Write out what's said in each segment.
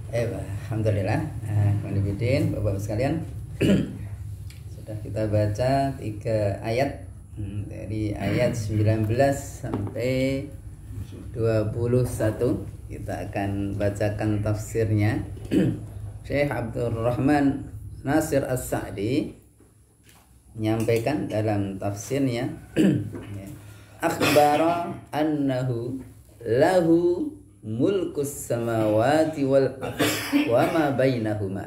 Alhamdulillah, Konfidin, Bapak-Bapak sekalian, sudah kita baca 3 ayat dari ayat 19 sampai 21. Kita akan bacakan tafsirnya. Syekh Abdurrahman Nasir As-Sa'di menyampaikan dalam tafsirnya, akhbara annahu lahu mulkus samawati wal ardi wa ma bainahuma.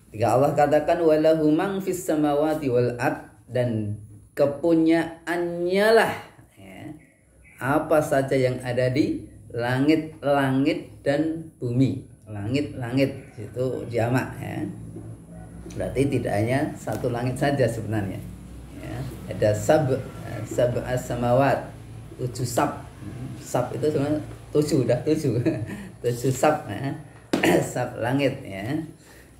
Ketika Allah katakan walahu man fis samawati wal ard, dan kepunyaannya lah apa saja yang ada di langit-langit dan bumi. Langit-langit itu jamak ya. Berarti tidak hanya satu langit saja sebenarnya. Ya, ada sab'a samawat, 7 sab. Sab itu sebenarnya 7, udah 7. 7 sab ya. Sab langit ya.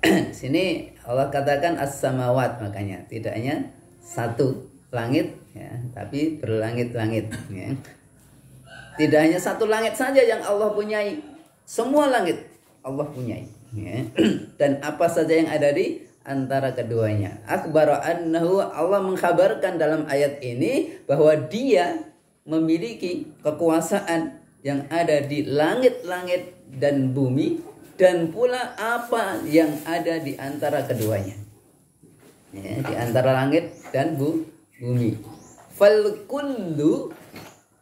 Di sini Allah katakan as-samawat, makanya tidak hanya satu langit ya, tapi berlangit-langit ya. Tidak hanya satu langit saja yang Allah punyai, semua langit Allah punyai ya. Dan apa saja yang ada di antara keduanya. Akhbara annahu, Allah mengkhabarkan dalam ayat ini bahwa Dia memiliki kekuasaan yang ada di langit-langit dan bumi, dan pula apa yang ada di antara keduanya ya, di antara langit dan bumi. Fal kullu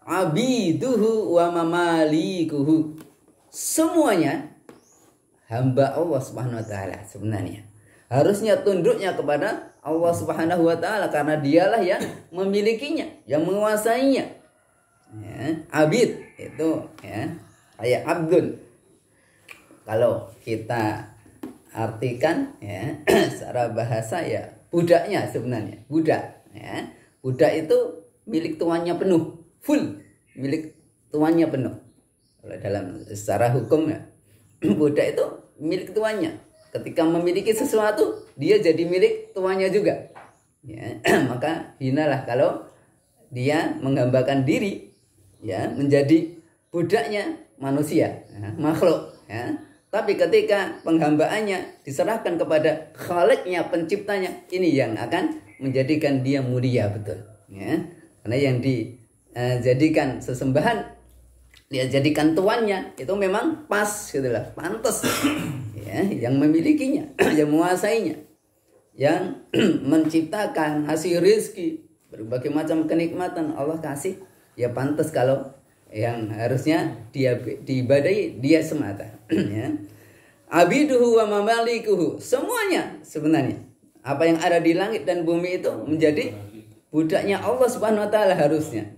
abiduhu wa mamalikuhu, semuanya hamba Allah Subhanahu wa taala sebenarnya harusnya tunduknya kepada Allah Subhanahu wa taala, karena Dialah yang memilikinya, yang menguasainya ya. Abid itu ya kayak abdun, kalau kita artikan ya secara bahasa ya budaknya sebenarnya, budak ya. Budak itu milik tuannya penuh, full milik tuannya penuh. Kalau dalam secara hukum ya, budak itu milik tuannya. Ketika memiliki sesuatu, dia jadi milik tuannya juga ya. Maka hinalah kalau dia menghambakan diri ya menjadi budaknya manusia ya, makhluk ya. Tapi ketika penghambaannya diserahkan kepada Khaliknya, penciptanya, ini yang akan menjadikan dia mulia betul ya. Karena yang dijadikan sesembahan, dia jadikan tuannya, itu memang pas gitulah, pantas ya, yang memilikinya, yang menguasainya, yang menciptakan, hasil rezeki, berbagai macam kenikmatan Allah kasih, ya pantas kalau yang harusnya dia diibadahi dia semata ya. Abiduhu wa mamalikuhu, semuanya sebenarnya apa yang ada di langit dan bumi itu menjadi budaknya Allah Subhanahu wa taala harusnya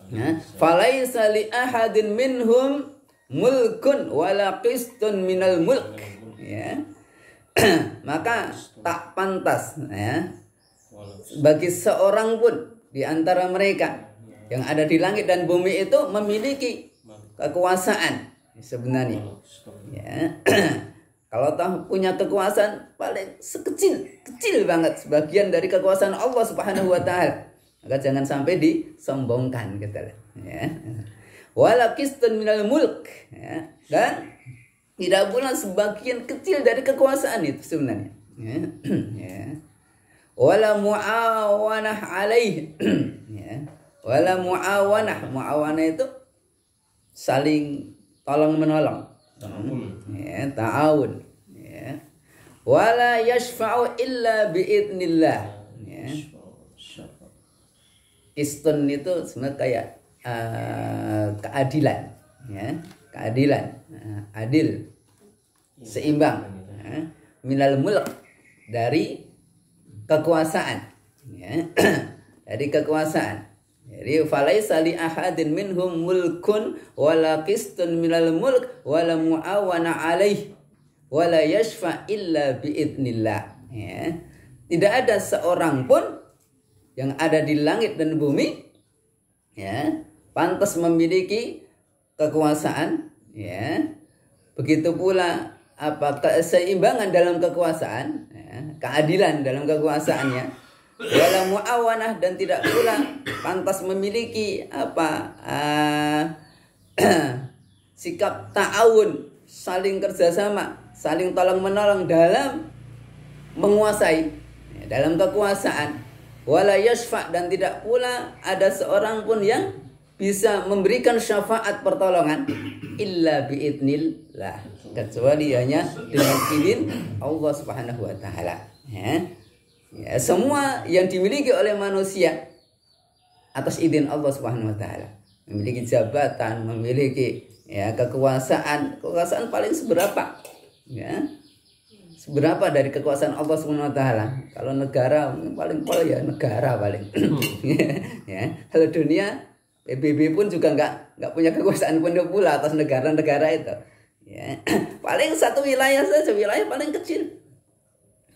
ya. Falaisa li ahadin minhum mulkun wala qistun minal mulk ya. Maka tak pantas ya bagi seorang pun di antara mereka yang ada di langit dan bumi itu memiliki kekuasaan sebenarnya ya. Kalau tahu punya kekuasaan paling kecil banget sebagian dari kekuasaan Allah Subhanahu wa taala, maka jangan sampai disombongkan gitu ya. Wala qistun minal mulk ya. Dan tidak pula sebagian kecil dari kekuasaan itu sebenarnya ya. Ya. Wala muawanah alaih ya. Wala muawanah itu saling tolong menolong ya, ta'awun ya. Wala yashfa'u illa biidnillah ya. Istun itu sebenarnya kayak keadilan ya, keadilan, adil, seimbang ya. Minal mulk, dari kekuasaan ya. Dari kekuasaan. Jadi falaisa li ahadin minhum mulkun wala qistun minal mulk wala muawana alaih wala yashfa illa biidnillah ya. Tidak ada seorang pun yang ada di langit dan bumi ya pantas memiliki kekuasaan ya. Begitu pula apa keseimbangan dalam kekuasaan ya, keadilan dalam kekuasaannya, wala muawanah, dan tidak pula pantas memiliki apa sikap ta'awun, saling kerjasama, saling tolong menolong dalam menguasai, dalam kekuasaan. Wala yashfa, dan tidak pula ada seorang pun yang bisa memberikan syafaat pertolongan illa biidnillah, kecuali hanya dengan izin Allah Subhanahu wa taala. Ya, semua yang dimiliki oleh manusia atas izin Allah Subhanahu wa taala. Memiliki jabatan, memiliki kekuasaan paling seberapa? Ya. Seberapa dari kekuasaan Allah Subhanahu wa taala? Kalau negara paling ya negara paling. Ya. Kalau dunia PBB pun juga nggak punya kekuasaan penuh pula atas negara-negara itu. Ya. Paling satu wilayah saja, wilayah paling kecil.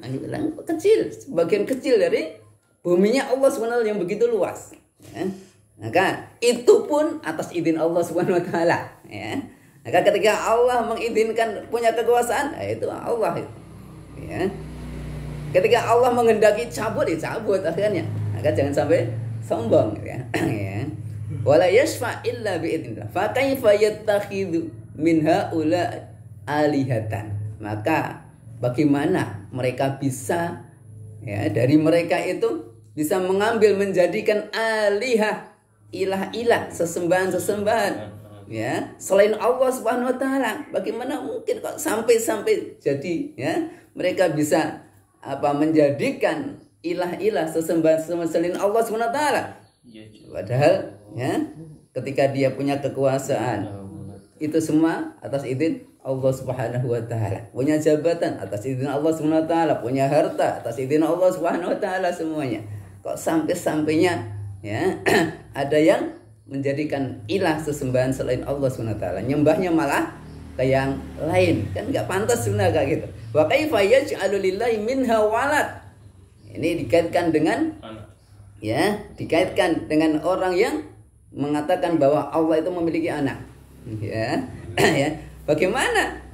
Wilayah kecil, sebagian kecil dari buminya Allah Subhanahu yang begitu luas. Ya. Maka itu pun atas izin Allah Subhanahu wa taala. Ya. Maka ketika Allah mengizinkan punya kekuasaan, itu Allah itu. Ya. Ketika Allah menghendaki cabut, cabut akhirnya. Maka jangan sampai sombong, ya. Ya. Wala yashfa illa biidznillah. Fa kaifa yattakhidhu min haula alihatan. Maka bagaimana mereka bisa dari mereka itu bisa mengambil menjadikan alihah, ilah-ilah, sesembahan-sesembahan selain Allah Subhanahu wa taala. Bagaimana mungkin kok sampai jadi mereka bisa menjadikan ilah-ilah, sesembahan-sesembahan selain Allah Subhanahu wa taala. Padahal ketika dia punya kekuasaan itu semua atas izin Allah Subhanahu wa taala. Punya jabatan atas izin Allah Subhanahu wa taala, punya harta atas izin Allah Subhanahu wa taala semuanya. Kok sampai-sampainya ada yang menjadikan ilah sesembahan selain Allah Subhanahu wa taala. Nyembahnya malah ke yang lain. Kan enggak pantas sebenarnya kayak gitu. Wa kaifa yaj'alu lillahi minha walad. Ini dikaitkan dengan dikaitkan dengan orang yang mengatakan bahwa Allah itu memiliki anak. Bagaimana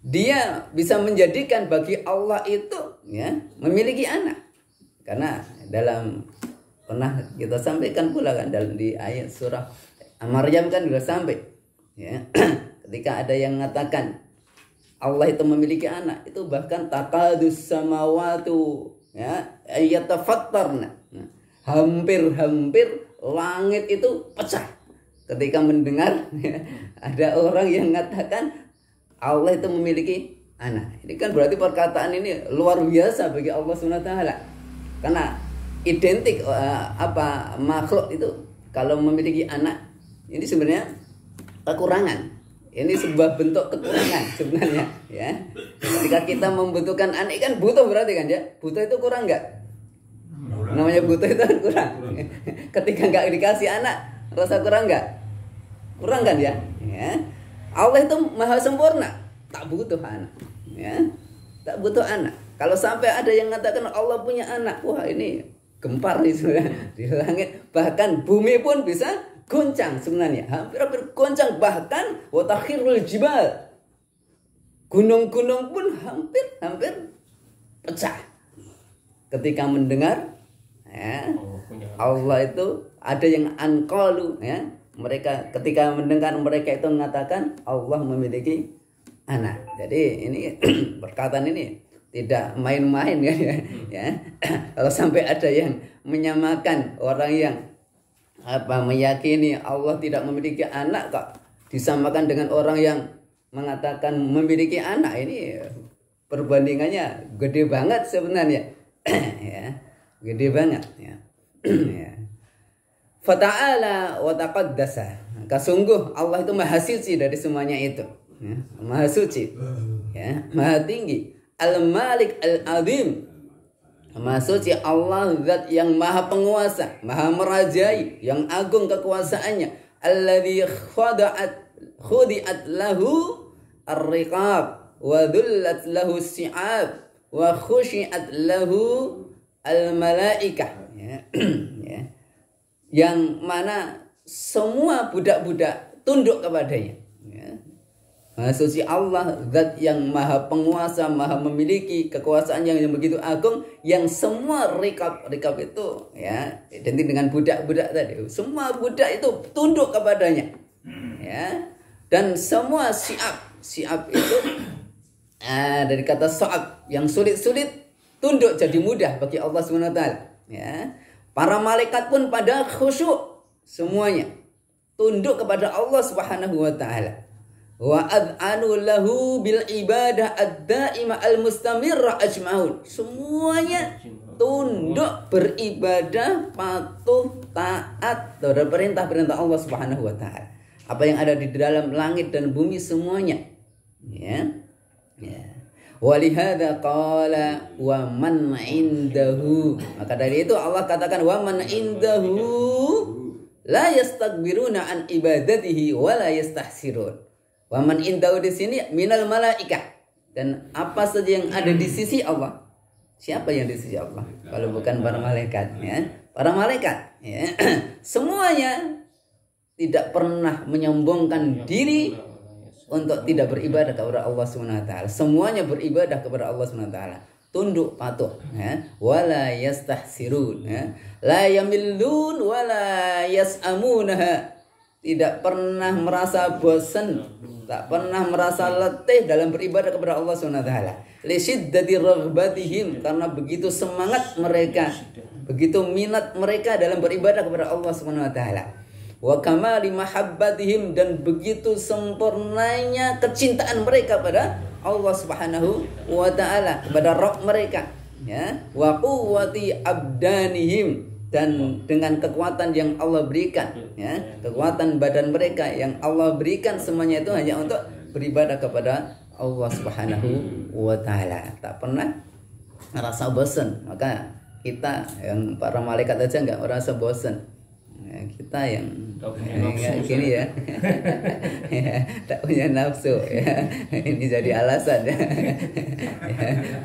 dia bisa menjadikan bagi Allah itu memiliki anak? Karena dalam pernah kita sampaikan pula kan dalam di ayat surah Maryam kan sudah sampai ketika ada yang mengatakan Allah itu memiliki anak, itu bahkan takadus samawatu yatafattarna, hampir langit itu pecah ketika mendengar ada orang yang mengatakan Allah itu memiliki anak. Ini kan berarti perkataan ini luar biasa bagi Allah Subhanahu wa taala. Karena identik makhluk itu kalau memiliki anak ini sebenarnya kekurangan. Ini sebuah bentuk kekurangan sebenarnya Ketika kita membutuhkan anak kan butuh berarti kan butuh itu kurang enggak? Namanya butuh itu kan kurang. Ketika enggak dikasih anak rasa kurang enggak? Kurang kan Allah itu maha sempurna, tak butuh anak tak butuh anak. Kalau sampai ada yang mengatakan Allah punya anak, wah ini gempar nih sebenarnya di langit, bahkan bumi pun bisa goncang sebenarnya, hampir goncang, bahkan wa takhirul jibal, gunung-gunung pun hampir pecah ketika mendengar Allah itu ada yang anqalu mereka ketika mendengar mereka itu mengatakan Allah memiliki anak. Jadi ini perkataan ini tidak main-main Kalau sampai ada yang menyamakan orang yang meyakini Allah tidak memiliki anak kok disamakan dengan orang yang mengatakan memiliki anak, ini perbandingannya gede banget sebenarnya gede banget Fata'ala wa taqaddasa. Maka sungguh Allah itu maha suci dari semuanya itu maha suci maha tinggi. Al-Malik Al-Azim, maha suci Allah, zat yang maha penguasa, maha merajai, yang agung kekuasaannya. Alladzi khudi'at lahu ar-riqab wa dhullat lahu as-si'ab wa khushi'at lahu al-malaikah yang mana semua budak-budak tunduk kepadanya. Maha suci Allah, zat yang maha penguasa, maha memiliki kekuasaan yang begitu agung, yang semua rikab itu identik dengan budak-budak tadi. Semua budak itu tunduk kepadanya dan semua siap Si'ab itu dari kata sa'ab, yang sulit-sulit tunduk jadi mudah bagi Allah Subhanahu wa taala. Ya. Para malaikat pun pada khusyuk semuanya. Tunduk kepada Allah Subhanahu wa taala. Wa ad'anu lahu bil ibadah ad-daimah al-mustamirrah ajmaun. Semuanya tunduk beribadah, patuh, taat terhadap perintah-perintah Allah Subhanahu wa taala. Apa yang ada di dalam langit dan bumi semuanya. Ya. Ya. Walihada qala wa man indahu. Maka dari itu Allah katakan wa man indahu la yastakbiruna an ibadatihi wa la yastahsirun. Wa man indahu di sini minal malaikah. Dan apa saja yang ada di sisi Allah. Siapa yang di sisi Allah? Kalau bukan para malaikat, ya. Para malaikat, ya. Semuanya tidak pernah menyombongkan diri untuk tidak beribadah kepada Allah Subhanahu wa taala. Semuanya beribadah kepada Allah Subhanahu wa taala. Tunduk patuh, ya. Wala yastahsirun, ya. La yamillun wala yas'amunaha. Tidak pernah merasa bosan, tak pernah merasa letih dalam beribadah kepada Allah Subhanahu wa taala. Li shiddati raghbatihim, karena begitu semangat mereka, begitu minat mereka dalam beribadah kepada Allah Subhanahu wa taala. Wa kamali mahabbatihim, dan begitu sempurnanya kecintaan mereka pada Allah Subhanahu wa taala, kepada Rabb mereka, ya. Wa quwwati abdanihim, dan dengan kekuatan yang Allah berikan, ya. Kekuatan badan mereka yang Allah berikan, semuanya itu hanya untuk beribadah kepada Allah Subhanahu wa taala. Tak pernah merasa bosan. Maka kita yang para malaikat aja enggak merasa bosan. Ya, kita yang gini ya, tak punya nafsu, ya. Ini jadi alasan, ya.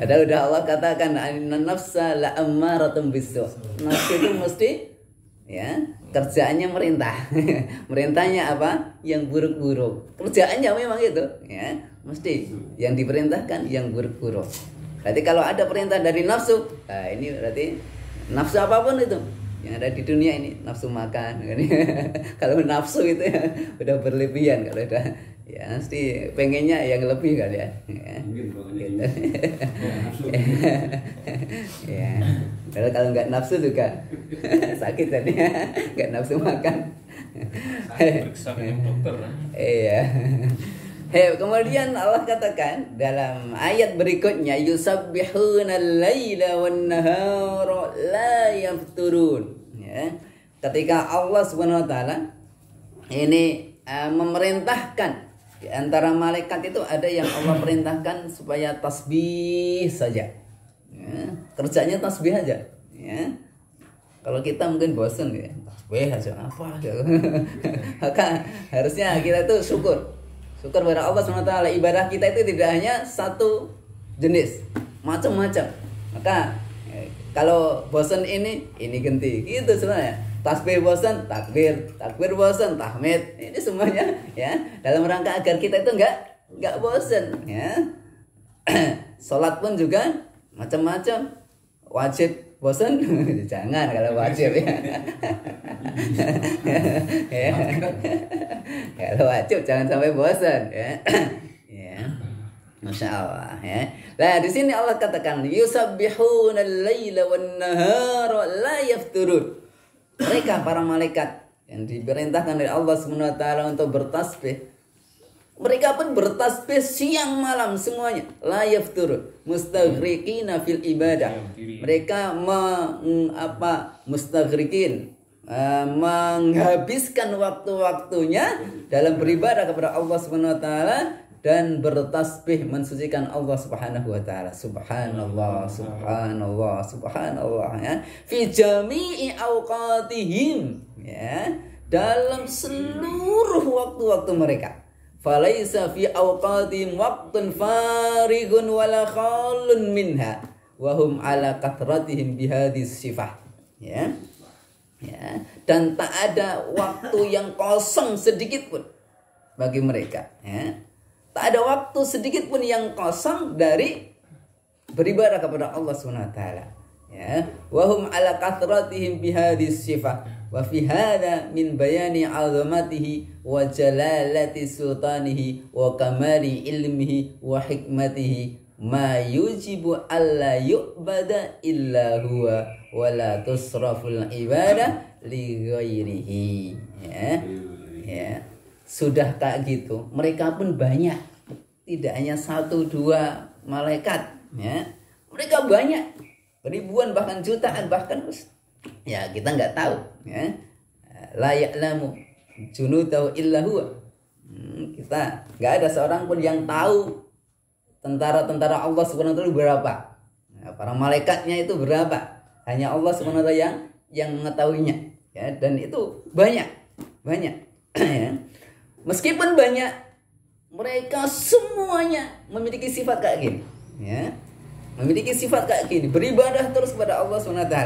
Ada udah Allah katakan nafsa la ammaratun bisu. Nafsu itu mesti, ya, kerjaannya merintah. Merintahnya apa? Yang buruk-buruk. Kerjaannya memang itu, ya. Mesti yang diperintahkan yang buruk-buruk. Berarti kalau ada perintah dari nafsu, nah ini berarti nafsu apapun itu yang ada di dunia ini, nafsu makan. Kalau nafsu itu ya udah berlebihan, kalau udah ya mesti pengennya yang lebih kali ya. Gitu. Ya. Kalau nggak nafsu juga sakit tadi, nggak nafsu makan. Periksa dokter. Iya. Kemudian Allah katakan dalam ayat berikutnya, yusabbihuna al-laila wan-nahara la yafturun, ya. Ketika Allah Subhanahu wa taala ini memerintahkan, di antara malaikat itu ada yang Allah perintahkan supaya tasbih saja, ya. Kerjanya tasbih aja, ya. Kalau kita mungkin bosan, ya, tasbih aja apa gitu. Maka harusnya kita tuh syukur kepada Allah SWT. Ibadah kita itu tidak hanya satu jenis, macam-macam. Maka kalau bosan ini ganti, gitu sebenarnya. Tasbih bosan, takbir bosan, tahmid. Ini semuanya, ya, dalam rangka agar kita itu enggak bosan, ya. Salat pun juga macam-macam. Wajib bosan jangan, kalau wajib, ya. Ya. Kalau wajib jangan sampai bosan, ya. Ya. Masya Allah, ya. Nah, di sini Allah katakan yusabbihuna al-laila wan-nahara la yafturun. Mereka para malaikat yang diperintahkan oleh Allah Subhanahu wa taala untuk bertasbih, mereka pun bertasbih siang malam semuanya. La yafturun, mustaghriqina fil ibadah. Mereka mustaghriqin, menghabiskan waktu-waktunya dalam beribadah kepada Allah Subhanahu wa taala dan bertasbih mensucikan Allah Subhanahu wa taala. Subhanallah, subhanallah, subhanallah, ya. Fi jami'i awqatihim, ya, dalam seluruh waktu-waktu mereka. Falaisa fi awqatihim waqtun farighun wala khalun minha wa hum ala kathratihim bihadis sifah, ya. Ya, dan tak ada waktu yang kosong sedikit pun bagi mereka, ya. Tak ada waktu sedikit pun yang kosong dari beribadah kepada Allah Subhanahu wa taala, ya. Wa hum ala kathratihim bihadis sifah wa fi hadha min bayani 'azamatihi wa jalalati sultanihi wa kamali ilmihi wa hikmatihi ma yujibu alla yu'bada illa huwa wa la tusraful ibadah li ghairihi. Ya. Sudah kayak gitu, mereka pun banyak, tidak hanya 1-2 malaikat, ya. Mereka banyak, ribuan bahkan jutaan, bahkan ya kita nggak tahu, ya. La ya'lamu junudahu illa huwa. Kita nggak ada seorang pun yang tahu tentara-tentara Allah Subhanahu wa taala berapa. Nah, para malaikatnya itu berapa? Hanya Allah Subhanahu wa taala yang mengetahuinya, ya. Dan itu banyak. Ya. Meskipun banyak, mereka semuanya memiliki sifat kayak gini, ya. Memiliki sifat kayak gini, beribadah terus kepada Allah SWT,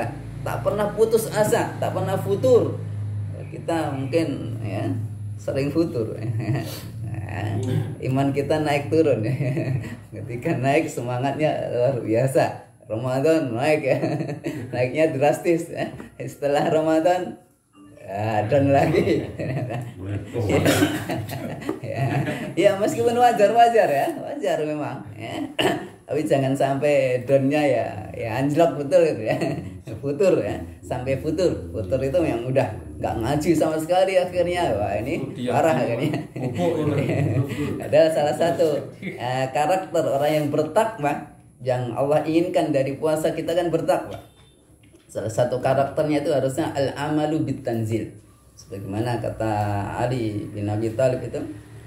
tak pernah putus asa, tak pernah futur. Kita mungkin, ya, sering futur. Iman kita naik turun, ya. Ketika naik semangatnya luar biasa. Ramadan naik, ya. Naiknya drastis, ya. Setelah Ramadan dan lagi. Ya meskipun wajar ya, wajar memang, ya. Tapi jangan sampai downnya ya anjlok betul gitu, ya. Futur, ya, sampai futur itu yang udah nggak ngaji sama sekali akhirnya, wah ini parah akhirnya. Adalah salah satu karakter orang yang bertakwa, yang Allah inginkan dari puasa kita kan bertakwa. Salah satu karakternya itu harusnya al-amalu bitanzil. Sebagaimana kata Ali bin Abi Thalib itu,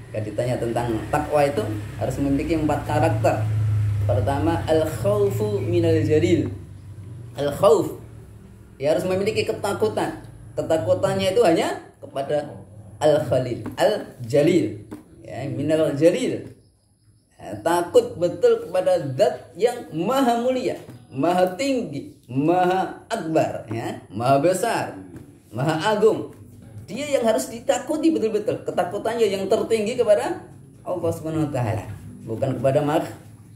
ketika ditanya tentang takwa itu harus memiliki 4 karakter. Pertama, al-khaufu minal jalil. Al-khauf, ya harus memiliki ketakutan. Ketakutannya itu hanya kepada al-khalil, al-jalil, ya, minal jalil. Ya, takut betul kepada zat yang maha mulia, maha tinggi, maha akbar, ya, maha besar, maha agung. Dia yang harus ditakuti betul-betul. Ketakutannya yang tertinggi kepada Allah Subhanahu wa taala, bukan kepada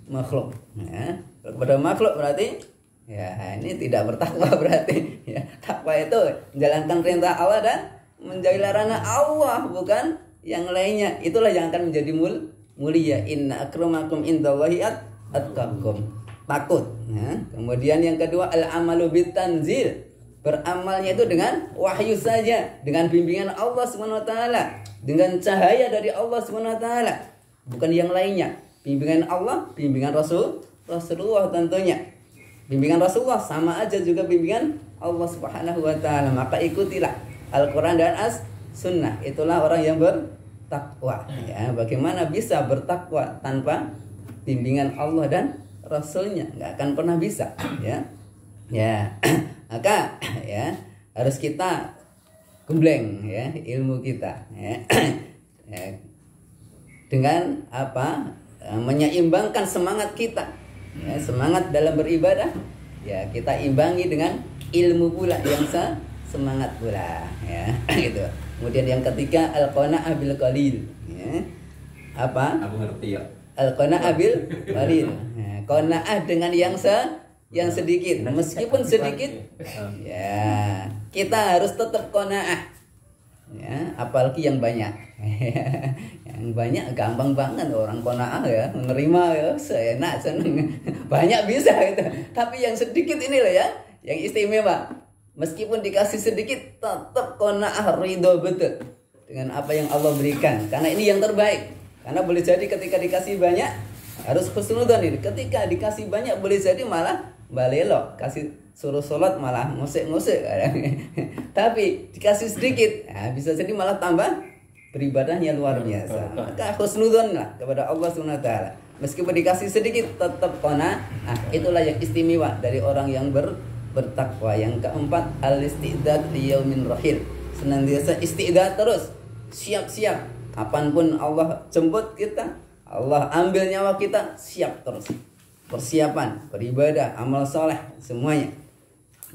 makhluk. Ya, kepada makhluk berarti ya ini tidak bertakwa berarti. Ya, takwa itu menjalankan perintah Allah dan menjauhi larangan Allah, bukan yang lainnya. Itulah yang akan menjadi mulia. Inna akramakum indallahi atqakum. Takut, ya. Kemudian yang kedua, al-amalu bitanzil. Beramalnya itu dengan wahyu saja, dengan bimbingan Allah Subhanahu wa taala, dengan cahaya dari Allah Subhanahu wa taala, bukan yang lainnya. Bimbingan Allah, bimbingan Rasulullah tentunya. Bimbingan Rasulullah sama aja juga bimbingan Allah Subhanahu wa taala. Maka ikutilah Al-Qur'an dan As-Sunnah. Itulah orang yang bertakwa. Ya, bagaimana bisa bertakwa tanpa bimbingan Allah dan Rasulnya? Nggak akan pernah bisa, ya. Ya. Maka ya harus kita gembleng, ya, ilmu kita, ya. Ya. Dengan apa? Menyeimbangkan semangat kita, ya, semangat dalam beribadah, ya kita imbangi dengan ilmu pula yang semangat pula, ya. Gitu. Kemudian yang ketiga, al-qanaah bil qalil, ya. Apa? Aku ngerti ya. Al-qanaah bil qalil. Ya, qanaah dengan yang sedikit, meskipun sedikit, ya kita harus tetap qanaah, ya, apalagi yang banyak. Yang banyak gampang banget orang qanaah, ya, menerima, ya, seenak seneng. Banyak bisa gitu. Tapi yang sedikit ini loh, ya, yang istimewa. Meskipun dikasih sedikit tetap qanaah, ridho betul dengan apa yang Allah berikan, karena ini yang terbaik. Karena boleh jadi ketika dikasih banyak harus husnudzon ini. Ketika dikasih banyak boleh jadi malah balelok, kasih suruh sholat malah ngusik-ngusik. Tapi dikasih sedikit, ya, bisa jadi malah tambah beribadahnya luar biasa. Maka husnudzon lah kepada Allah Subhanahu wa taala. Meskipun dikasih sedikit tetap qanaah. Itulah yang istimewa dari orang yang bertakwa. Yang keempat, al-isti'dad li yaumin rahil. Senantiasa isti'dad terus, siap-siap. Kapanpun Allah jemput kita, Allah ambil nyawa kita, siap terus. Persiapan, beribadah, amal soleh, semuanya.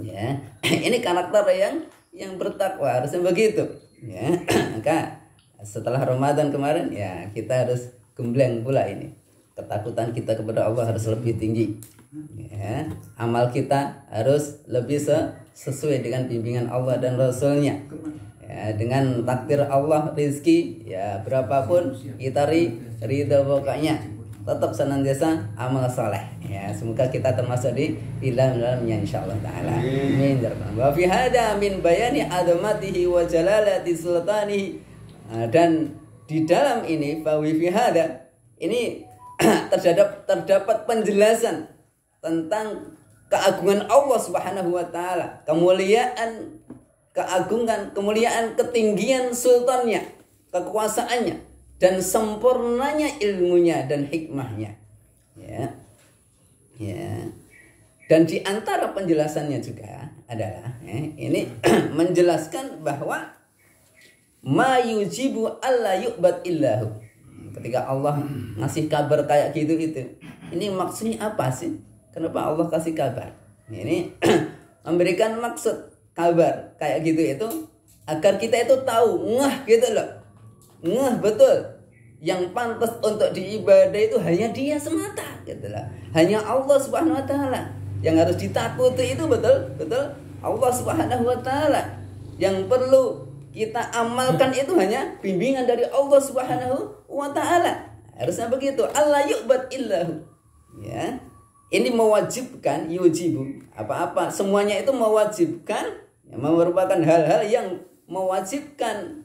Ya, ini karakter yang bertakwa, harusnya begitu. Ya, maka setelah Ramadan kemarin, ya kita harus gembleng pula ini. ketakutan kita kepada Allah harus lebih tinggi. Ya, amal kita harus lebih sesuai dengan bimbingan Allah dan Rasulnya. Ya, dengan takdir Allah rizki ya berapapun kita ridho pokoknya tetap senantiasa amal soleh. Ya, semoga kita termasuk di dalamnya insyaallah taala. Amin. Wa fi hada min bayani azamatihi wa jalalati sultanihi. Dan di dalam ini fa fi hada ini terdapat penjelasan tentang keagungan Allah Subhanahu wa taala, kemuliaan, ketinggian sultannya, kekuasaannya dan sempurnanya ilmunya dan hikmahnya. Ya. Ya. Dan di antara penjelasannya juga adalah ini menjelaskan bahwa ma yujibu alla yu'bad illahu. Ketika Allah ngasih kabar kayak gitu itu, ini maksudnya apa sih? Kenapa Allah kasih kabar? Ini memberikan maksud kabar kayak gitu itu agar kita itu tahu, ngah gitu loh. Ngah betul. Yang pantas untuk diibadah itu hanya Dia semata gitu loh. Hanya Allah Subhanahu wa taala. Yang harus ditakuti itu betul Allah Subhanahu wa taala. Yang perlu kita amalkan itu hanya bimbingan dari Allah Subhanahu wa taala. Harusnya begitu. Allah yu'bad illahu. Ya. Ini mewajibkan, yujibu, apa-apa semuanya itu mewajibkan, ya, merupakan hal-hal yang mewajibkan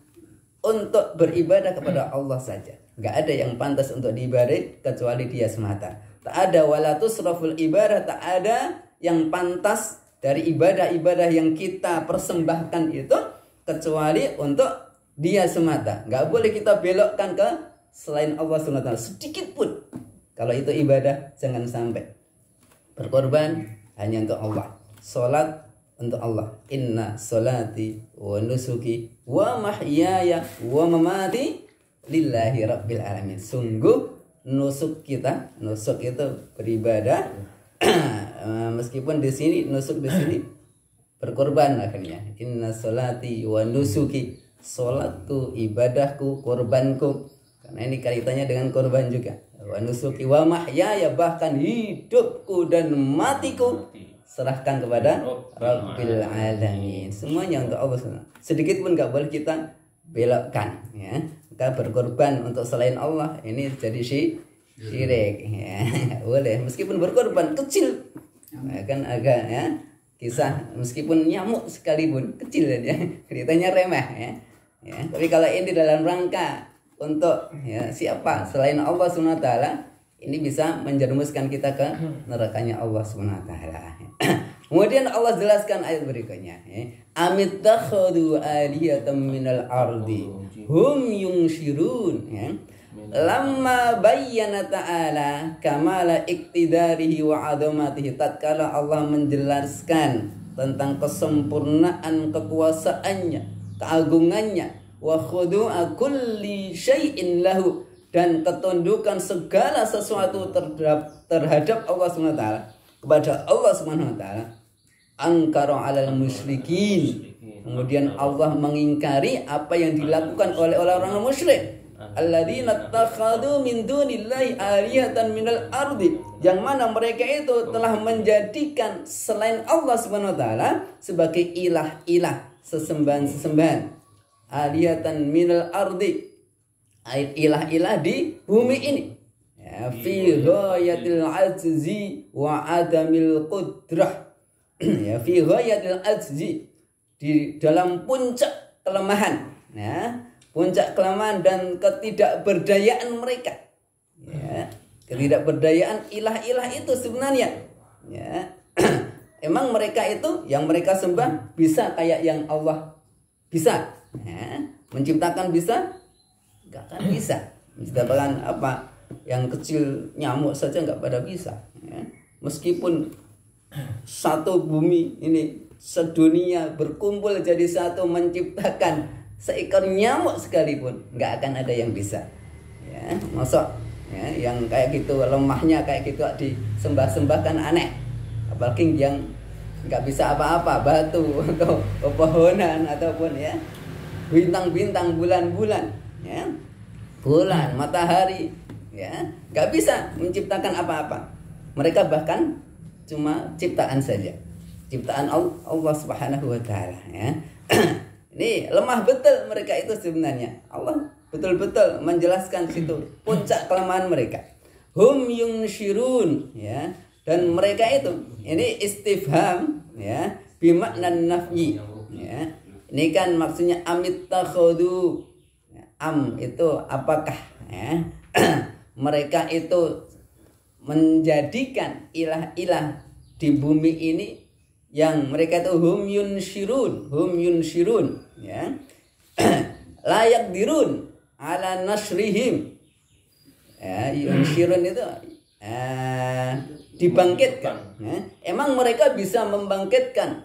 untuk beribadah kepada Allah saja. Enggak ada yang pantas untuk diibadahi kecuali Dia semata. Tak ada wala tusraful ibadah, tak ada yang pantas dari ibadah-ibadah yang kita persembahkan itu kecuali untuk Dia semata. Enggak boleh kita belokkan ke selain Allah SWT sedikit pun. Kalau itu ibadah jangan sampai. Berkorban hanya untuk Allah. Salat untuk Allah. Inna salati wa nusuki wa mahyaya wa mamati lillahi rabbil alamin. Sungguh nusuk kita, nusuk itu beribadah. Meskipun di sini nusuk di sini berkorban akhirnya. Inna salati wa nusuki, salatku, ibadahku, korbanku. Karena ini kaitannya dengan korban juga. Wa nusuki wa mahyaya, bahkan hidupku dan matiku serahkan kepada Rabbil Alamin. Semuanya untuk Allah. Sedikit pun gak boleh kita belokkan, ya. Maka berkorban untuk selain Allah ini jadi syirik, ya. Boleh meskipun berkorban kecil, ya, kan agak ya kisah meskipun nyamuk sekalipun kecil ya, ceritanya remeh ya. Ya. Tapi kalau ini dalam rangka untuk ya siapa selain Allah SWT, ini bisa menjerumuskan kita ke nerakanya Allah SWT. Kemudian Allah jelaskan ayat berikutnya, amittakhadhu alihatan minal ardi hum yungshirun, ya. Lamma bayyana ta'ala kamala iktidarihi wa adamatihi, tatkala Allah menjelaskan tentang kesempurnaan kekuasaannya, keagungannya, wa khudu'a kulli syai'in lahu, dan ketundukan segala sesuatu terhadap Allah SWT, kepada Allah SWT. Angkara 'alal musyrikin, kemudian Allah mengingkari apa yang dilakukan oleh orang-orang musyrik. Alladzina takhadu min dunillahi alihatan minal ardi, yang mana mereka itu telah menjadikan selain Allah SWT sebagai ilah-ilah, sesembahan-sesembahan. Alihatan minal ardi, ilah-ilah di bumi ini, ya, fi ghayatil ajzi wa adamil qudrah. Ya, fi ghayatil ajzi, di dalam puncak kelemahan, ya, puncak kelemahan dan ketidakberdayaan mereka, ya, ketidakberdayaan ilah-ilah itu sebenarnya, ya. Emang mereka itu yang mereka sembah bisa kayak yang Allah bisa, ya. Menciptakan bisa? Enggak akan bisa. Menciptakan apa? Yang kecil nyamuk saja enggak pada bisa, ya. Meskipun satu bumi ini sedunia berkumpul jadi satu menciptakan seekor nyamuk sekalipun enggak akan ada yang bisa, ya. Masuk, ya, yang kayak gitu lemahnya kayak gitu disembah-sembahkan aneh. Apalagi yang enggak bisa apa-apa, batu atau pepohonan ataupun ya bintang-bintang, bulan-bulan, ya, bulan, matahari, ya, nggak bisa menciptakan apa-apa. Mereka bahkan cuma ciptaan saja, ciptaan Allah Subhanahu wa taala, ya. Ini lemah betul mereka itu sebenarnya. Allah betul-betul menjelaskan situ puncak kelemahan mereka. Hum yunshirun, ya. Dan mereka itu, ini istifham, ya, bimakna nafyi, ya. Ini kan maksudnya amit takhudu. Am itu apakah, ya. Mereka itu menjadikan ilah-ilah di bumi ini yang mereka itu hum yunshirun, ya. Layak dirun ala nasrihim, ya, yunshirun itu dibangkitkan, ya. Emang mereka bisa membangkitkan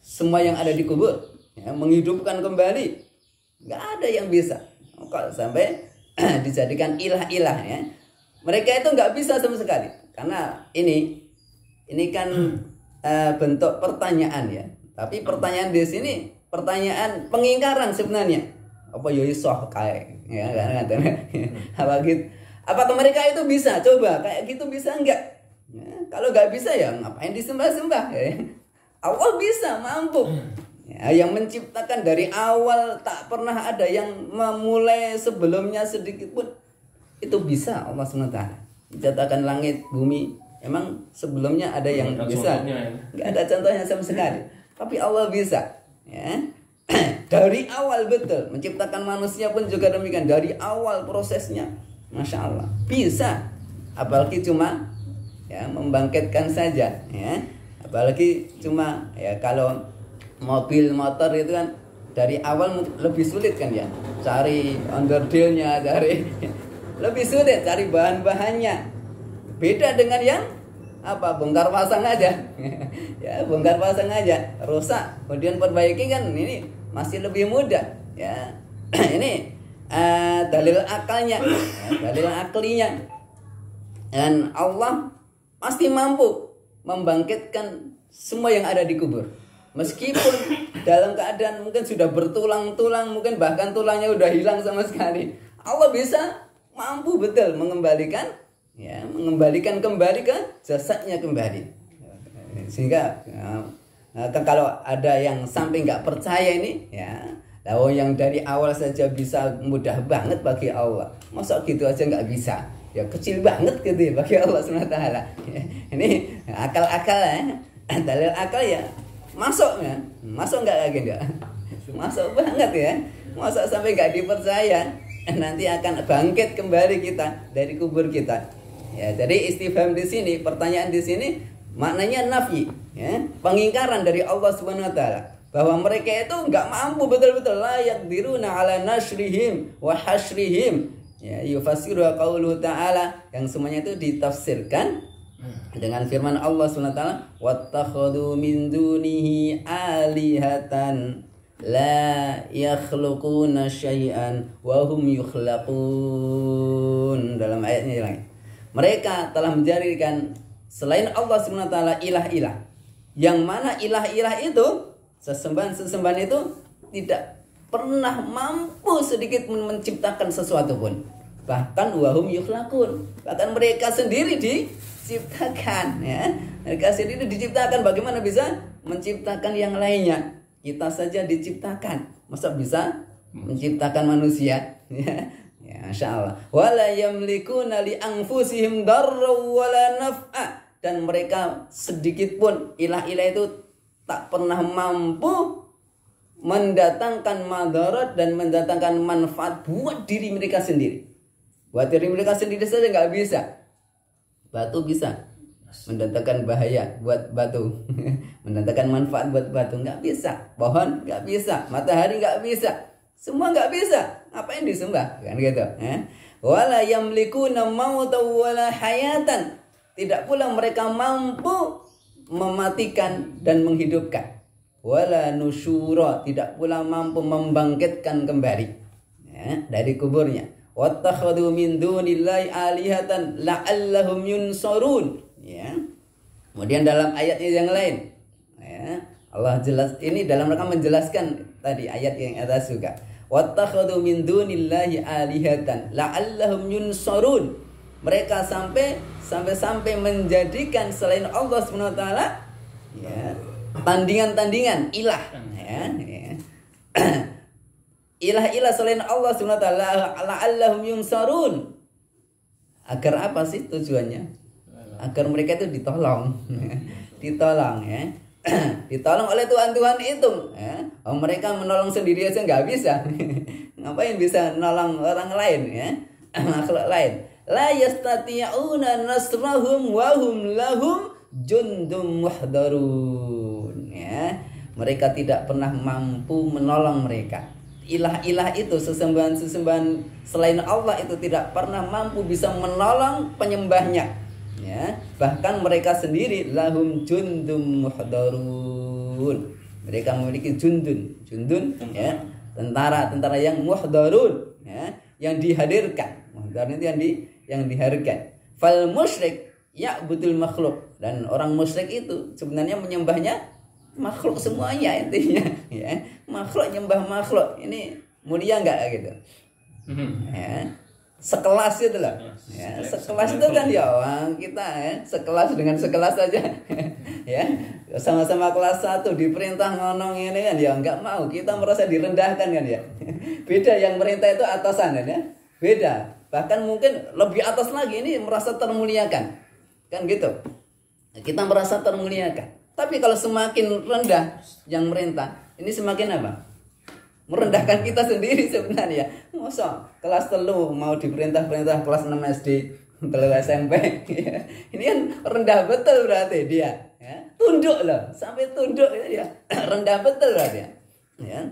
semua yang ada di kubur, ya, menghidupkan kembali? Nggak ada yang bisa. Kalau sampai dijadikan ilah-ilah, ya, mereka itu nggak bisa sama sekali. Karena ini kan bentuk pertanyaan, ya. Tapi pertanyaan di sini pertanyaan pengingkaran sebenarnya. Apa yo iso kayak, ya kan? Apakah mereka itu bisa? Coba kayak gitu bisa enggak? Ya, kalau nggak bisa ya ngapain disembah-sembah, ya. Allah bisa, mampu. Ya, yang menciptakan dari awal tak pernah ada yang memulai sebelumnya sedikit pun, itu bisa Allah SWT. Menciptakan langit, bumi, emang sebelumnya ada yang bisa? Nggak ada contohnya sama sekali. Tapi Allah bisa, ya. Dari awal betul. Menciptakan manusia pun juga demikian. Dari awal prosesnya, Masya Allah, bisa. Apalagi cuma, ya, membangkitkan saja, ya. Apalagi cuma, ya, kalau mobil motor itu kan dari awal lebih sulit kan, ya, cari underdealnya, cari lebih sulit cari bahan-bahannya. Beda dengan yang apa, bongkar pasang aja. Ya, bongkar pasang aja rusak kemudian perbaiki kan, ini masih lebih mudah, ya. Ini dalil akalnya, ya, dalil aklinya. Dan Allah pasti mampu membangkitkan semua yang ada di kubur. Meskipun dalam keadaan mungkin sudah bertulang-tulang, mungkin bahkan tulangnya udah hilang sama sekali, Allah bisa, mampu betul mengembalikan, ya, mengembalikan kembali ke jasadnya kembali. Sehingga kalau ada yang sampai nggak percaya ini, ya, lalu yang dari awal saja bisa, mudah banget bagi Allah. Masa gitu aja nggak bisa? Ya kecil banget gitu ya bagi Allah SWT. Ini akal-akal, ya, dalil akal, ya. Masuk nggak lagi enggak? Masuk banget, ya. Masuk sampai nggak dipercaya, nanti akan bangkit kembali kita dari kubur kita. Ya, jadi istifham di sini, pertanyaan di sini maknanya nafi, ya, pengingkaran dari Allah Subhanahu wa taala bahwa mereka itu nggak mampu betul-betul, layak diruna ala nasrihim wa hasrihim. Ya, yufassiru qauluhu ta'ala, yang semuanya itu ditafsirkan dengan firman Allah Subhanahu wa taala, wattakhadhu min dunihi alihatan la yakhluquna syai'an wa hum yukhlaqun. Dalam ayatnya yang lain, mereka telah menjadikan selain Allah Subhanahu wa taala ilah-ilah, yang mana ilah-ilah itu, sesembahan-sesembahan itu tidak pernah mampu sedikit menciptakan sesuatu pun. Bahkan wahum yukhlaqun, bahkan mereka sendiri diciptakan, ya. Mereka sendiri diciptakan, bagaimana bisa menciptakan yang lainnya? Kita saja diciptakan, masa bisa menciptakan manusia? Ya, Masya Allah. Wala yamlikuna li anfusihim darra wala naf'a, dan mereka sedikit pun ilah-ilah itu tak pernah mampu mendatangkan madarat dan mendatangkan manfaat buat diri mereka sendiri. Buat diri mereka sendiri saja nggak bisa. Batu bisa mendatangkan bahaya buat batu, mendatangkan manfaat buat batu nggak bisa. Pohon nggak bisa, matahari nggak bisa, semua nggak bisa. Apa yang disembah, kan gitu? Wala yamlikuna mauta wala hayatan, tidak pula mereka mampu mematikan dan menghidupkan. Wala nusyura, tidak pula mampu membangkitkan kembali, ya, dari kuburnya. Wattakhadhu min dunillahi alihatan la'allahum yunsarun, ya. Kemudian dalam ayatnya yang lain, ya, Allah jelas ini dalam rangka menjelaskan tadi ayat yang atas juga. wattakhadhu min dunillahi alihatan la'allahum yunsarun. Mereka sampai menjadikan selain Allah Subhanahu wa taala ya, tandingan-tandingan ilah ya. Ilah-ilah selain Allah Subhanahu wa taala la'allahum yunsarun. Agar apa sih tujuannya? Agar mereka itu ditolong. Ditolong ya. Ditolong oleh Tuhan-Tuhan itu ya. Mereka menolong sendiri aja nggak bisa. Ngapain bisa nolong orang lain ya? Makhluk lain. La yastati'una nasrahum wa hum lahum jundum muhdarun ya. Mereka tidak pernah mampu menolong mereka. Ilah-ilah itu, sesembahan-sesembahan selain Allah itu tidak pernah mampu bisa menolong penyembahnya ya. Bahkan mereka sendiri lahum jundum muhdarun. Mereka memiliki jundun ya, tentara yang muhdarun ya, yang dihadirkan. Muhdarun itu yang dihadirkan. Fal musyrik ya'budul makhluk, dan orang musyrik itu sebenarnya menyembahnya makhluk semuanya intinya ya. Makhluk nyembah makhluk. Ini mulia enggak gitu ya. Sekelas itu loh ya. Sekelas itu kan ya orang kita ya, sekelas dengan sekelas saja ya. Sama-sama kelas 1 diperintah ngomong ini kan ya enggak mau, kita merasa direndahkan kan ya. Beda yang merintah itu atasan kan ya. Beda. Bahkan mungkin lebih atas lagi, ini merasa termuliakan. Kan gitu. Kita merasa termuliakan. Tapi kalau semakin rendah yang merintah, ini semakin apa? Merendahkan kita sendiri sebenarnya. Masa kelas 3 mau diperintah-perintah kelas 6 SD, kelas SMP. Ini kan rendah betul berarti dia. Ya. Tunduk loh, sampai tunduk ya. Rendah betul berarti ya.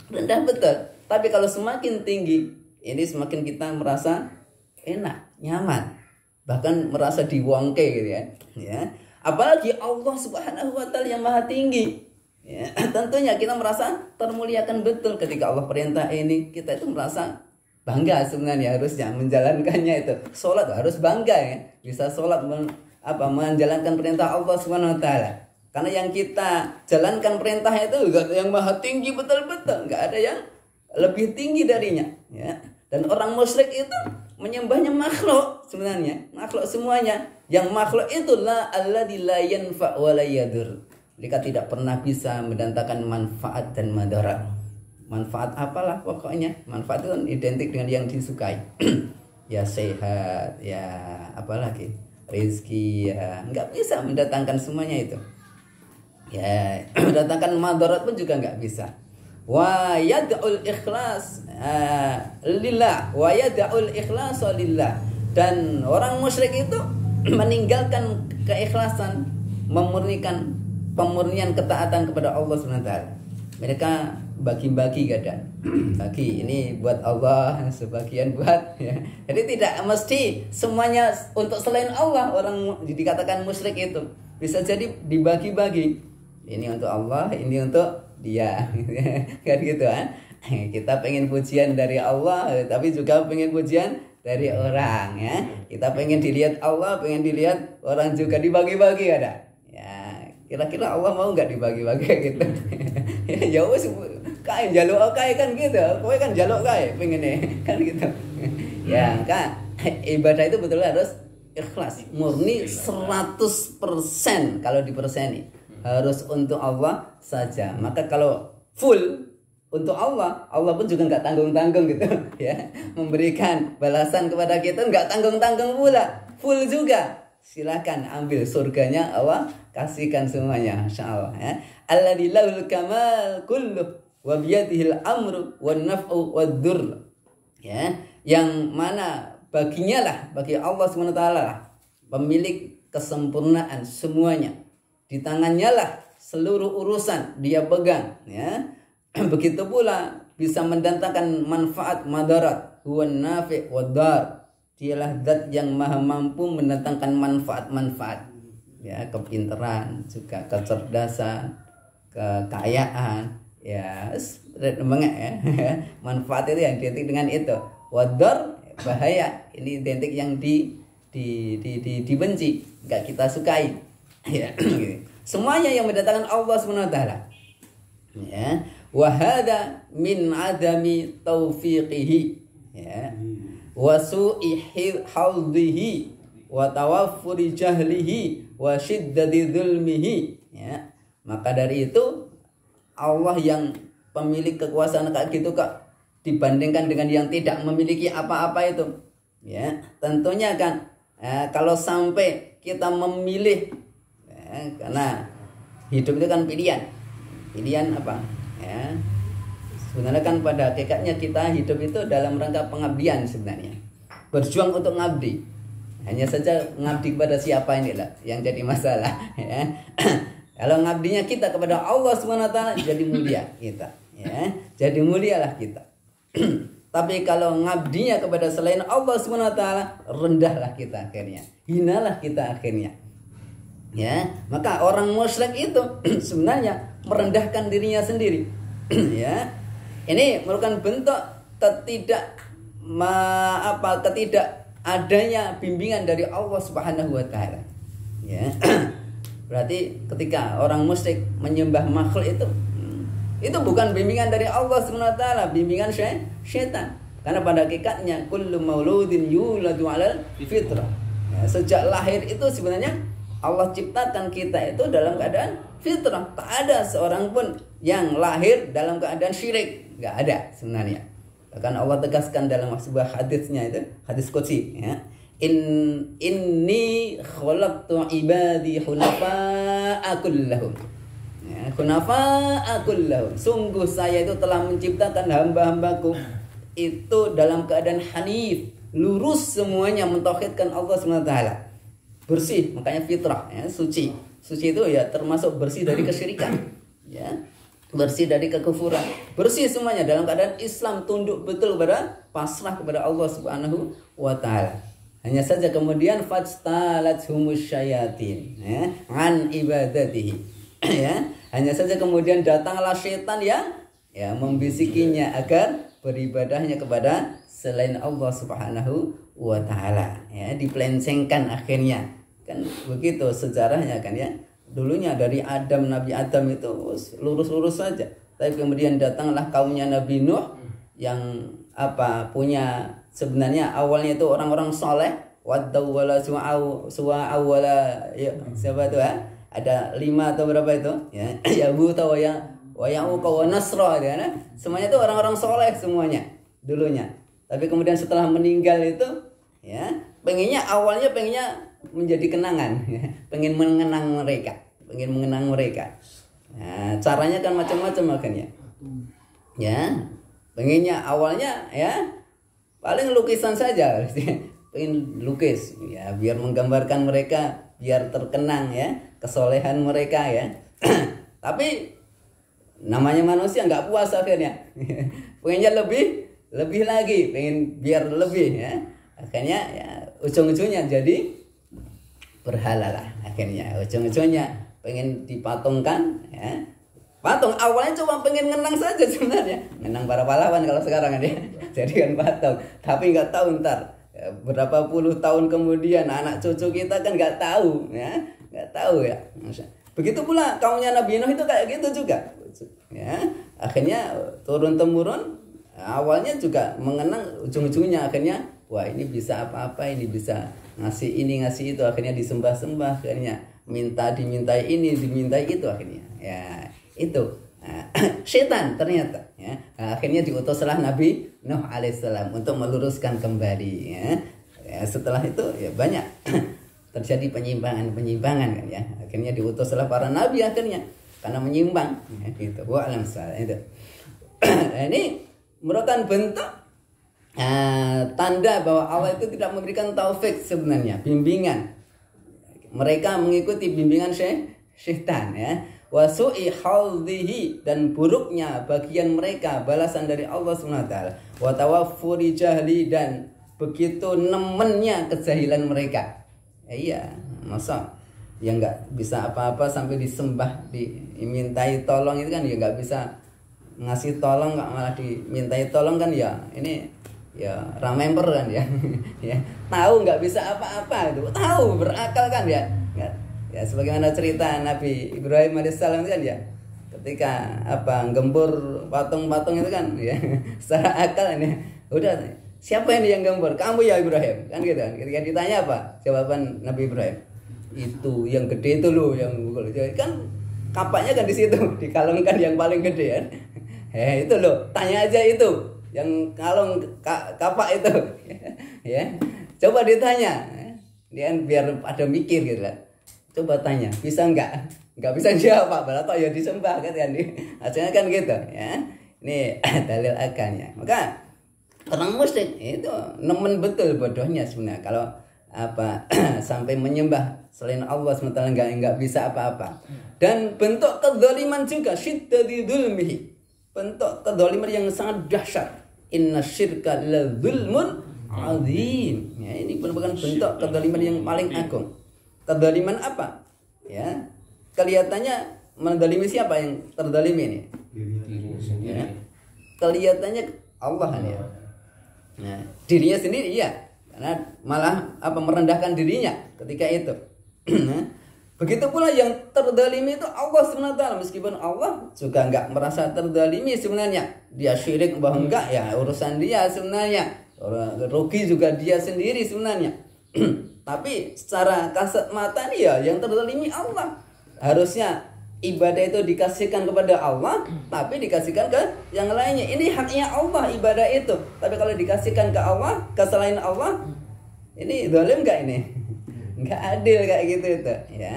Rendah betul. Tapi kalau semakin tinggi, ini semakin kita merasa enak, nyaman. Bahkan merasa diwongke gitu ya. Ya. Apalagi Allah Subhanahu wa taala yang maha tinggi ya, tentunya kita merasa termuliakan betul ketika Allah perintah ini. Kita itu merasa bangga sebenarnya harusnya menjalankannya itu. Sholat harus bangga ya, bisa sholat menjalankan perintah Allah Subhanahu wa taala. Karena yang kita jalankan perintah itu yang maha tinggi betul-betul, nggak ada yang lebih tinggi darinya ya. Dan orang musyrik itu menyembahnya makhluk sebenarnya, makhluk semuanya. Yang makhluk itulah alladzi la yanfa' wa la yadur. Mereka tidak pernah bisa mendatangkan manfaat dan madarat. Manfaat apalah pokoknya. Manfaat itu kan identik dengan yang disukai. Ya sehat, ya apalagi rezeki ya, enggak bisa mendatangkan semuanya itu. Ya, mendatangkan madarat pun juga enggak bisa. Wa yad'ul ikhlas lillah wa yad'ul ikhlas lillah. Dan orang musyrik itu meninggalkan keikhlasan, pemurnian ketaatan kepada Allah Subhanahu wa taala. Mereka bagi-bagi kadang. Bagi ini buat Allah, sebagian buat ya. Jadi tidak mesti semuanya untuk selain Allah. Orang dikatakan musyrik itu bisa jadi dibagi-bagi. Ini untuk Allah, ini untuk dia. Kan gitu kan? Kita pengen pujian dari Allah, tapi juga pengen pujian dari orang ya. Kita pengen dilihat Allah, pengen dilihat orang juga, dibagi-bagi ada. Ya, kira-kira Allah mau nggak dibagi-bagi gitu? Ya wes kae jaluk kae kan gitu. Kowe kan jaluk kae pengennya kan gitu. Ya, kan ibadah itu betul harus ikhlas, murni 100% kalau diperseni. Harus untuk Allah saja. Maka kalau full untuk Allah, Allah pun juga nggak tanggung-tanggung gitu ya, memberikan balasan kepada kita nggak tanggung-tanggung pula, full juga. Silakan ambil surganya, Allah kasihkan semuanya, insyaallah ya. Alladzi lahul kamal kulluh wa biyadihil amru wan naf'u wad-durr ya, yang mana baginya lah, bagi Allah Subhanahu wa taala lah pemilik kesempurnaan semuanya. Di tangannya lah seluruh urusan dia pegang ya. Begitu pula bisa mendatangkan manfaat madarat, huwan nafi' wad-dar. Dialah zat yang maha mampu mendatangkan manfaat-manfaat ya, kepintaran, juga kecerdasan, kekayaan ya, banyak ya. Manfaat itu yang identik dengan itu. Wad-dar bahaya, ini identik yang dibenci, enggak kita sukai. Ya, semuanya yang mendatangkan Allah Subhanahu wa taala. Ya. wa hadza min adami taufiqihi ya wa su'i hadhihi wa tawaffuri jahlihi wa shiddati dzulmihi ya. Maka dari itu Allah yang pemilik kekuasaan kayak gitu Kak, dibandingkan dengan yang tidak memiliki apa-apa itu ya, tentunya kan kalau sampai kita memilih ya, karena hidup itu kan pilihan apa ya, sebenarnya kan pada hakikatnya kita hidup itu dalam rangka pengabdian sebenarnya, berjuang untuk ngabdi, hanya saja ngabdi kepada siapa inilah yang jadi masalah ya. Kalau ngabdinya kita kepada Allah Subhanahu wa taala, jadi mulia kita ya, jadi mulialah kita. Tapi kalau ngabdinya kepada selain Allah Subhanahu wa taala, rendahlah kita akhirnya, hinalah kita akhirnya. Ya, maka orang musyrik itu sebenarnya merendahkan dirinya sendiri. Ya. Ini merupakan bentuk ketidak adanya bimbingan dari Allah Subhanahu wa taala. Ya. Berarti ketika orang musyrik menyembah makhluk itu bukan bimbingan dari Allah Subhanahu wa taala, bimbingan syaitan. Karena pada hakikatnya kullu mauludin yuladu 'alal fitrah. Ya, sejak lahir itu sebenarnya Allah ciptakan kita itu dalam keadaan fitrah. Tak ada seorang pun yang lahir dalam keadaan syirik, enggak ada sebenarnya. Bahkan Allah tegaskan dalam sebuah hadisnya itu, hadis qudsi ya. Inni khalaqtu ibadi hunafa'a kullahum. Ya, hunafa'a kullahum. Sungguh saya itu telah menciptakan hamba-hambaku itu dalam keadaan hanif, lurus semuanya, mentauhidkan Allah Subhanahu wa taala. Bersih, makanya fitrah ya, suci. Suci itu ya termasuk bersih dari kesyirikan. Ya. Bersih dari kekufuran. Bersih semuanya dalam keadaan Islam, tunduk betul kepada pasrah kepada Allah Subhanahu wa taala. Hanya saja kemudian fajtalathumus syayatin ya, an ibadatihi. Ya, hanya saja kemudian datanglah syaitan yang ya membisikinya agar beribadahnya kepada selain Allah Subhanahu wa taala. Ya, dipelencengkan akhirnya. Kan begitu sejarahnya kan ya. Dulunya dari Adam, Nabi Adam itu lurus-lurus saja. Tapi kemudian datanglah kaumnya Nabi Nuh yang punya sebenarnya awalnya itu orang-orang soleh, waddaw wala su'a wala ya, siapa itu ya? Ada 5 atau berapa itu ya, Yahud atau wa ya'uq wa nasra ya, semuanya itu orang-orang soleh semuanya dulunya. Tapi kemudian setelah meninggal itu ya, awalnya pengennya menjadi kenangan ya, pengen mengenang mereka. Nah, caranya kan macam-macam makanya ya, pengennya awalnya ya paling lukisan saja, pengen lukis ya biar menggambarkan mereka, biar terkenang ya kesolehan mereka ya. Tapi namanya manusia nggak puas akhirnya, pengennya lebih lagi, pengen biar lebih ya. Akhirnya ya ujung-ujungnya jadi berhala lah akhirnya, ujung-ujungnya pengen dipatungkan ya. Patung awalnya cuma pengen ngenang saja sebenarnya, ngenang para pahlawan kalau sekarang ya, jadikan patung. Tapi nggak tahu ntar berapa puluh tahun kemudian anak cucu kita kan nggak tahu ya, nggak tahu ya. Begitu pula kaumnya Nabi Nuh itu kayak gitu juga ya. Akhirnya turun temurun, awalnya juga mengenang, ujung-ujungnya akhirnya wah ini bisa apa-apa, ini bisa ngasih ini ngasih itu, akhirnya disembah-sembah, akhirnya dimintai ini dimintai itu, akhirnya ya itu setan ternyata ya. Akhirnya diutuslah Nabi Nuh alaihissalam untuk meluruskan kembali ya. Setelah itu ya banyak terjadi penyimpangan kan ya. Akhirnya diutuslah para nabi akhirnya karena menyimpang ya, gitu. Wa alam salah itu. Ini merupakan bentuk tanda bahwa Allah itu tidak memberikan taufik sebenarnya, bimbingan. Mereka mengikuti bimbingan syaitan ya. Wa su'i hadhihi, dan buruknya bagian mereka, balasan dari Allah Subhanahu wa taala. Wa tawaffuri jahli, dan begitu nemennya kejahilan mereka. Iya, masa yang nggak bisa apa-apa sampai disembah, dimintai tolong itu kan ya nggak bisa ngasih tolong, nggak malah dimintai tolong kan ya ini ya ramemper kan ya. Ya tahu nggak bisa apa-apa itu, tahu berakal kan ya. Ya sebagaimana cerita Nabi Ibrahim alaihissalam kan ya, ketika gembur patung-patung itu kan ya secara akal ini udah siapa ini yang gembur? Kamu ya Ibrahim, kan gitu kan. Ketika ditanya apa jawaban Nabi Ibrahim? Itu yang gede itu loh yang mukul. Kan kapaknya kan di situ, dikalungkan yang paling gede kan. Itu loh, tanya aja itu yang kalung kapak itu. Ya. Coba ditanya. Dia biar pada mikir gitu kan. Coba tanya, bisa enggak? Enggak bisa jawab, berarti ya disembah kan. Hasilnya kan gitu ya. Ini dalil akalnya. Maka orang musyrik itu nemen betul bodohnya sebenarnya kalau sampai menyembah selain Allah SWT enggak bisa apa-apa. Dan bentuk kedzaliman juga syiddati dzulmihi. Bentuk kedzaliman yang sangat dahsyat. Inna syirka la dzulmun azim. Ya, ini merupakan bentuk kedzaliman yang paling agung. Kedzaliman apa? Ya. Kelihatannya mendalimi siapa yang terdalimi ini? Ya. Kelihatannya Allah kan ya. Nah, dirinya sendiri iya, karena malah merendahkan dirinya ketika itu. Begitu pula yang terdalimi itu Allah SWT, meskipun Allah juga enggak merasa terdalimi sebenarnya. Dia syirik bahwa enggak ya urusan dia sebenarnya. Rugi juga dia sendiri sebenarnya. Tapi secara kasat mata nih ya yang terzalimi Allah. Harusnya ibadah itu dikasihkan kepada Allah, tapi dikasihkan ke yang lainnya. Ini haknya Allah ibadah itu. Tapi kalau dikasihkan ke Allah, ke selain Allah, ini zalim enggak ini? Enggak adil kayak gitu itu, ya.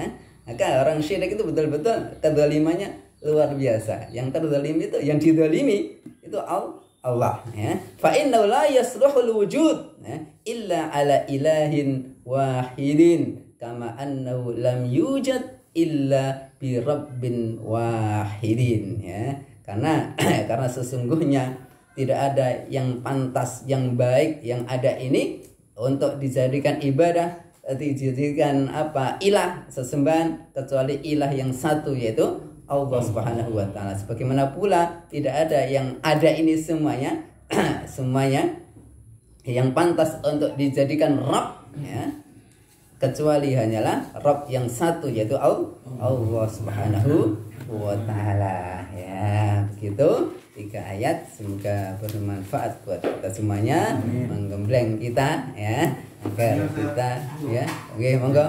Maka orang syirik itu betul-betul kezalimannya luar biasa. Yang terzalimi itu, yang dizalimi itu Allah, ya. Fa innahu la yasluhul wujud, ya, illa ala ilahin wahidin kama annahu lam yujad illa bi rabbin wahidin, ya. Karena sesungguhnya tidak ada yang pantas, yang baik, yang ada ini untuk dijadikan ibadah, dijadikan ilah sesembahan kecuali ilah yang satu, yaitu Allah Subhanahu wa taala. Sebagaimana pula tidak ada yang ada ini semuanya semuanya yang pantas untuk dijadikan Rabb, ya, kecuali hanyalah Rabb yang satu, yaitu Allah Subhanahu wa taala. Ya, begitu 3 ayat, semoga bermanfaat buat kita semuanya, menggembleng kita ya agar kita ya. Oke, monggo.